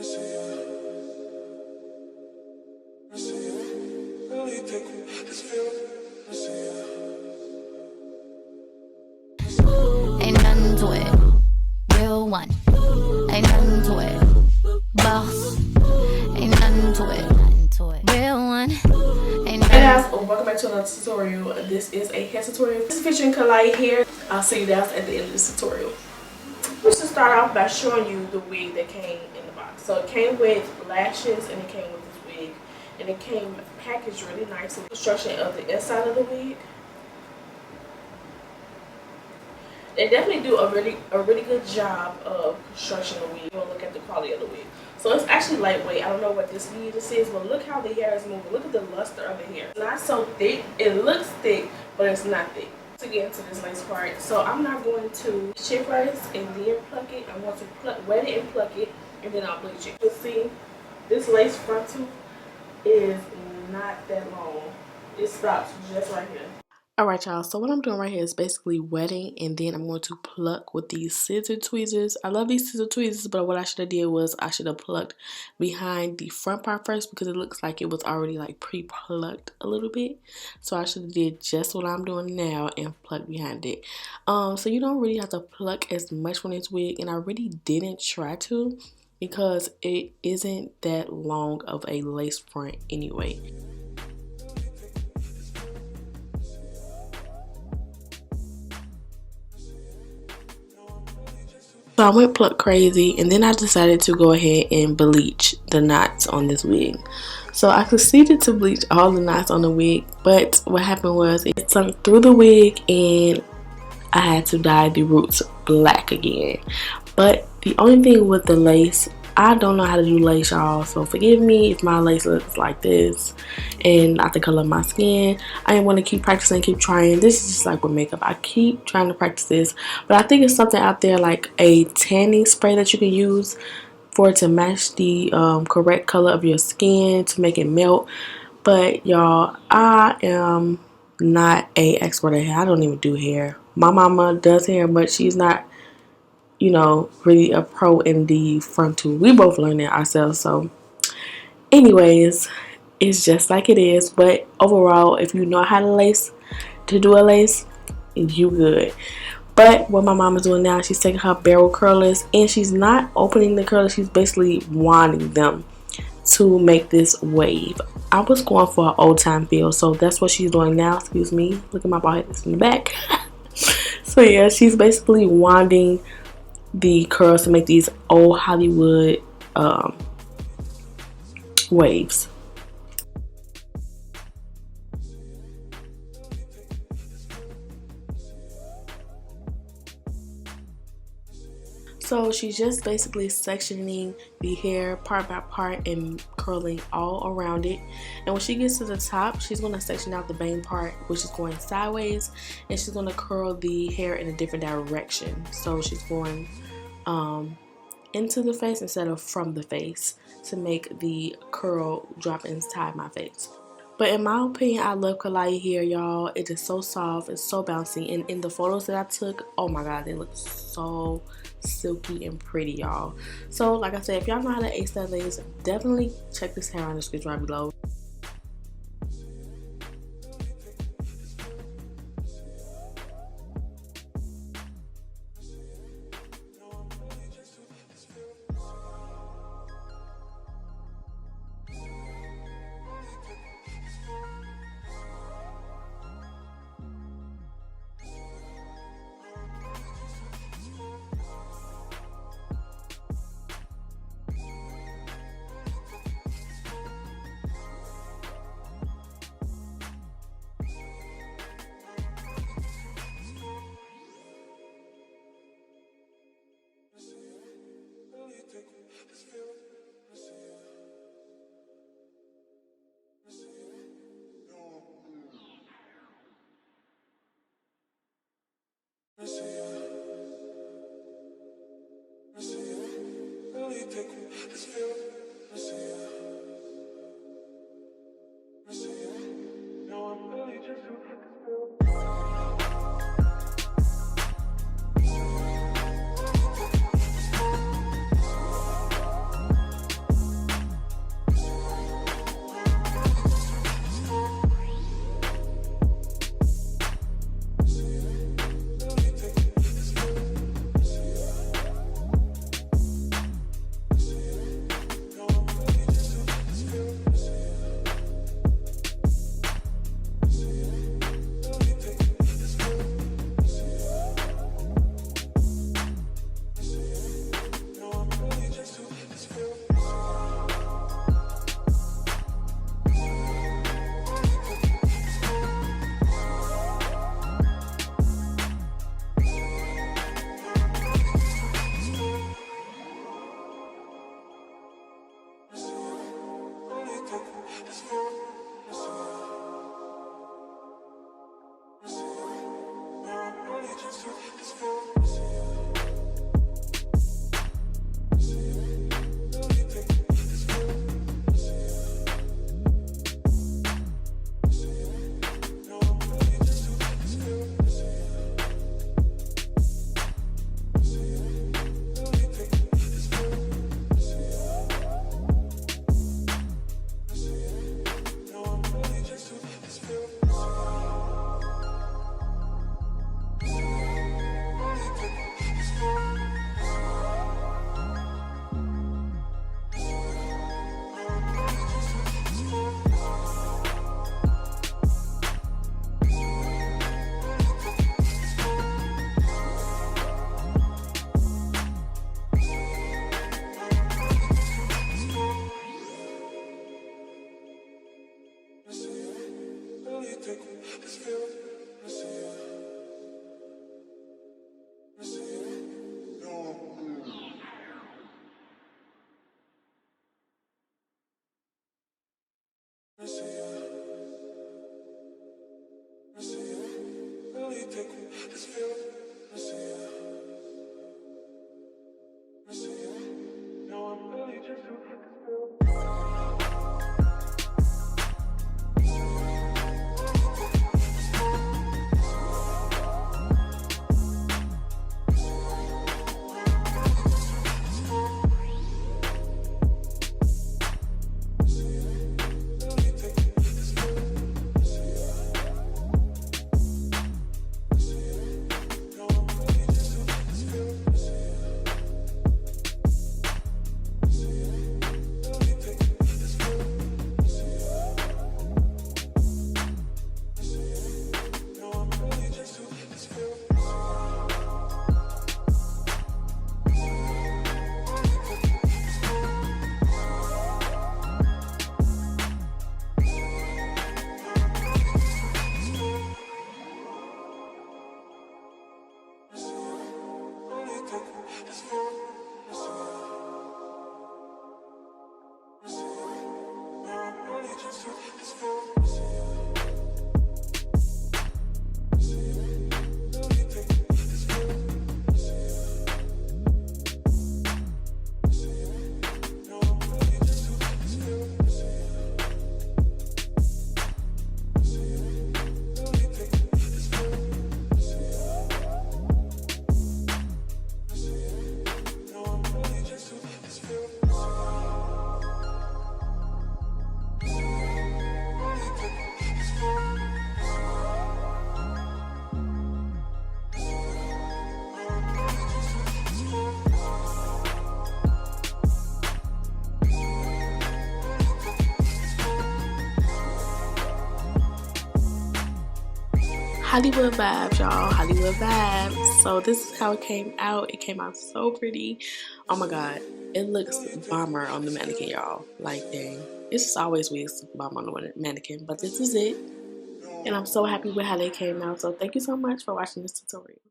Ain't nothing to it. Real one. Ain't nothing to it. Boss. Ain't nothing to it. Real one. Ain't nothing. Hey guys, welcome back to another tutorial. This is a hair tutorial. This is featuring Klaiyi hair. I'll see you guys at the end of this tutorial. We should start off by showing you the wig that came in the box. So it came with lashes and it came with this wig. And it came packaged really nice with construction of the inside of the wig. They definitely do a really good job of construction of the wig. You'll look at the quality of the wig. So it's actually lightweight. I don't know what this wig is, but look how the hair is moving. Look at the luster of the hair. It's not so thick. It looks thick, but it's not thick. To get into this lace part, so I'm not going to chip first and then pluck it. I'm going to wet it and pluck it, and then I'll bleach it. You'll see this lace frontal is not that long. It stops just right here. Alright y'all, so what I'm doing right here is basically wetting, and then I'm going to pluck with these scissor tweezers. I love these scissor tweezers, but what I should have did was I should have plucked behind the front part first because it looks like it was already like pre-plucked a little bit. So I should have did just what I'm doing now and pluck behind it. So you don't really have to pluck as much from this wig, and I really didn't try to because it isn't that long of a lace front anyway. So I went pluck crazy, and then I decided to go ahead and bleach the knots on this wig. So I proceeded to bleach all the knots on the wig, but what happened was it sunk through the wig and I had to dye the roots black again. But the only thing with the lace, I don't know how to do lace, y'all, so forgive me if my lace looks like this and not the color of my skin. I want to keep practicing, keep trying. This is just like with makeup. I keep trying to practice this, but I think it's something out there like a tanning spray that you can use for it to match the correct color of your skin to make it melt. But y'all, I am not a expert at hair. I don't even do hair. My mama does hair, but she's not, you know, really a pro in the frontal. We both learned it ourselves. So anyways, it's just like it is. But overall, if you know how to do a lace, you good. But what my mom is doing now, she's taking her barrel curlers and she's not opening the curlers. She's basically winding them to make this wave. I was going for an old time feel, so that's what she's doing now. Excuse me. Look at my bald head that's in the back. So yeah, she's basically winding the curls to make these old HollyWood waves. So she's just basically sectioning the hair part by part and curling all around it. And when she gets to the top, she's going to section out the bang part, which is going sideways, and she's going to curl the hair in a different direction. So she's going into the face instead of from the face to make the curl drop inside my face. But in my opinion, I love Klaiyi hair, y'all. It is so soft, it's so bouncy, and in the photos that I took, oh my god, they look so silky and pretty, y'all. So like I said, if y'all know how to ace that lace, definitely check this hair on the description right below. HollyWood vibes, y'all. HollyWood vibes. So this is how it came out. It came out so pretty. Oh my god. It looks bomber on the mannequin, y'all. Like, dang. It's always weird to bomb on the mannequin, but this is it. And I'm so happy with how they came out. So thank you so much for watching this tutorial.